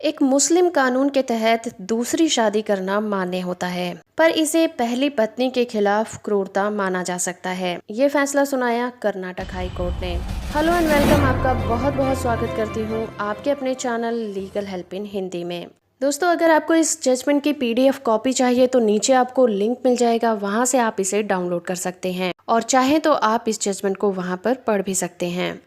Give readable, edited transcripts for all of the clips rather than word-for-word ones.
एक मुस्लिम कानून के तहत दूसरी शादी करना मान्य होता है, पर इसे पहली पत्नी के खिलाफ क्रूरता माना जा सकता है। ये फैसला सुनाया कर्नाटक हाई कोर्ट ने। हेलो एंड वेलकम, आपका बहुत बहुत स्वागत करती हूँ आपके अपने channel legal help in Hindi में। दोस्तों, अगर आपको इस जजमेंट की PDF कॉपी चाहिए तो नीचे आपको लिंक मिल जाएगा, वहां से आप इसे डाउनलोड कर सकते हैं और चाहे तो आप इस जजमेंट को वहां पर पढ़ भी सकते हैं।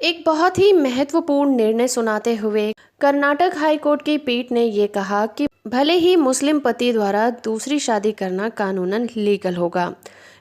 एक बहुत ही महत्वपूर्ण निर्णय सुनाते हुए कर्नाटक हाई कोर्ट की पीठ ने ये कहा कि भले ही मुस्लिम पति द्वारा दूसरी शादी करना कानूनन लीगल होगा,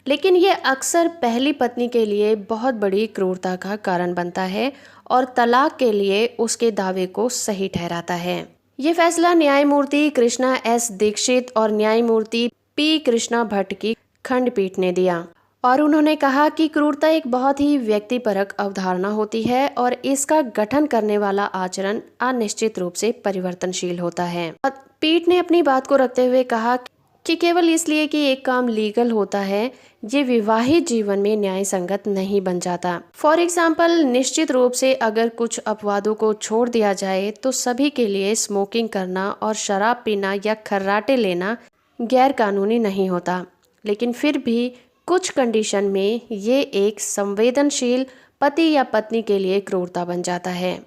लेकिन ये अक्सर पहली पत्नी के लिए बहुत बड़ी क्रूरता का कारण बनता है और तलाक के लिए उसके दावे को सही ठहराता है। ये फैसला न्यायमूर्ति कृष्णा S दीक्षित और न्यायमूर्ति P कृष्णा भट्ट की खंडपीठ ने दिया और उन्होंने कहा कि क्रूरता एक बहुत ही व्यक्तिपरक अवधारणा होती है और इसका गठन करने वाला आचरण अनिश्चित रूप से परिवर्तनशील होता है। और पीठ ने अपनी बात को रखते हुए कहा कि केवल इसलिए कि एक काम लीगल होता है, ये विवाहित जीवन में न्याय संगत नहीं बन जाता। फॉर एग्जाम्पल, निश्चित रूप से अगर कुछ अपवादों को छोड़ दिया जाए तो सभी के लिए स्मोकिंग करना और शराब पीना या खर्राटे लेना गैर कानूनी नहीं होता, लेकिन फिर भी कुछ कंडीशन में ये एक संवेदनशील पति या पत्नी के लिए क्रूरता बन जाता है।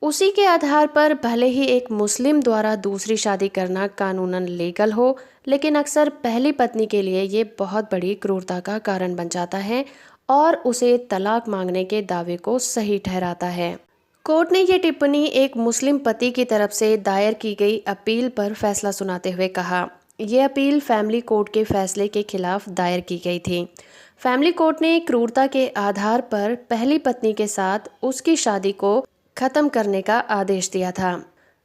उसी के आधार पर भले ही एक मुस्लिम द्वारा दूसरी शादी करना कानूनन लीगल हो, लेकिन अक्सर पहली पत्नी के लिए ये बहुत बड़ी क्रूरता का कारण बन जाता है और उसे तलाक मांगने के दावे को सही ठहराता है। कोर्ट ने ये टिप्पणी एक मुस्लिम पति की तरफ से दायर की गई अपील पर फैसला सुनाते हुए कहा। ये अपील फैमिली कोर्ट के फैसले के खिलाफ दायर की गई थी। फैमिली कोर्ट ने क्रूरता के आधार पर पहली पत्नी के साथ उसकी शादी को खत्म करने का आदेश दिया था।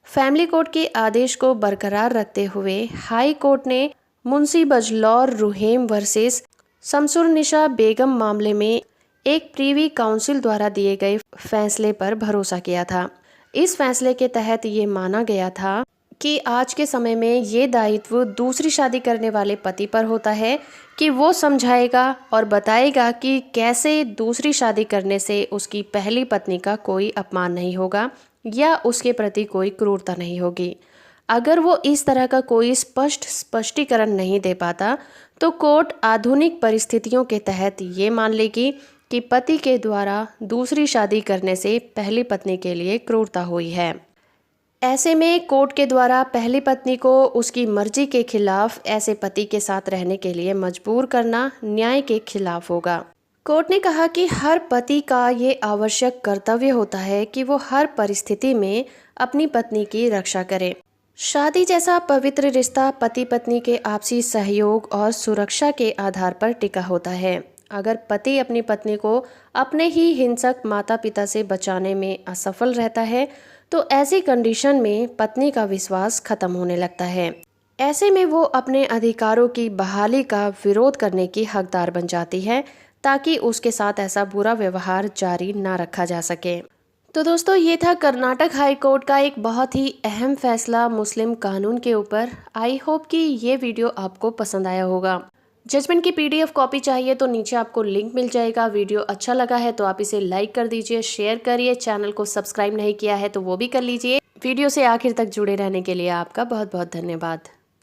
फैमिली कोर्ट के आदेश को बरकरार रखते हुए हाई कोर्ट ने मुंशी बजलौर रुहेम वर्सेस शमसुन्निसा बेगम मामले में एक प्रीवी काउंसिल द्वारा दिए गए फैसले पर भरोसा किया था। इस फैसले के तहत ये माना गया था कि आज के समय में ये दायित्व दूसरी शादी करने वाले पति पर होता है कि वो समझाएगा और बताएगा कि कैसे दूसरी शादी करने से उसकी पहली पत्नी का कोई अपमान नहीं होगा या उसके प्रति कोई क्रूरता नहीं होगी। अगर वो इस तरह का कोई स्पष्टीकरण नहीं दे पाता तो कोर्ट आधुनिक परिस्थितियों के तहत ये मान लेगी कि पति के द्वारा दूसरी शादी करने से पहली पत्नी के लिए क्रूरता हुई है। ऐसे में कोर्ट के द्वारा पहली पत्नी को उसकी मर्जी के खिलाफ ऐसे पति के साथ रहने के लिए मजबूर करना न्याय के खिलाफ होगा। कोर्ट ने कहा कि हर पति का ये आवश्यक कर्तव्य होता है कि वो हर परिस्थिति में अपनी पत्नी की रक्षा करे। शादी जैसा पवित्र रिश्ता पति पत्नी के आपसी सहयोग और सुरक्षा के आधार पर टिका होता है। अगर पति अपनी पत्नी को अपने ही हिंसक माता पिता से बचाने में असफल रहता है तो ऐसी कंडीशन में पत्नी का विश्वास खत्म होने लगता है। ऐसे में वो अपने अधिकारों की बहाली का विरोध करने की हकदार बन जाती है ताकि उसके साथ ऐसा बुरा व्यवहार जारी ना रखा जा सके। तो दोस्तों, ये था कर्नाटक हाई कोर्ट का एक बहुत ही अहम फैसला मुस्लिम कानून के ऊपर। आई होप कि ये वीडियो आपको पसंद आया होगा। जजमेंट की PDF कॉपी चाहिए तो नीचे आपको लिंक मिल जाएगा। वीडियो अच्छा लगा है तो आप इसे लाइक कर दीजिए, शेयर करिए। चैनल को सब्सक्राइब नहीं किया है तो वो भी कर लीजिए। वीडियो से आखिर तक जुड़े रहने के लिए आपका बहुत बहुत धन्यवाद।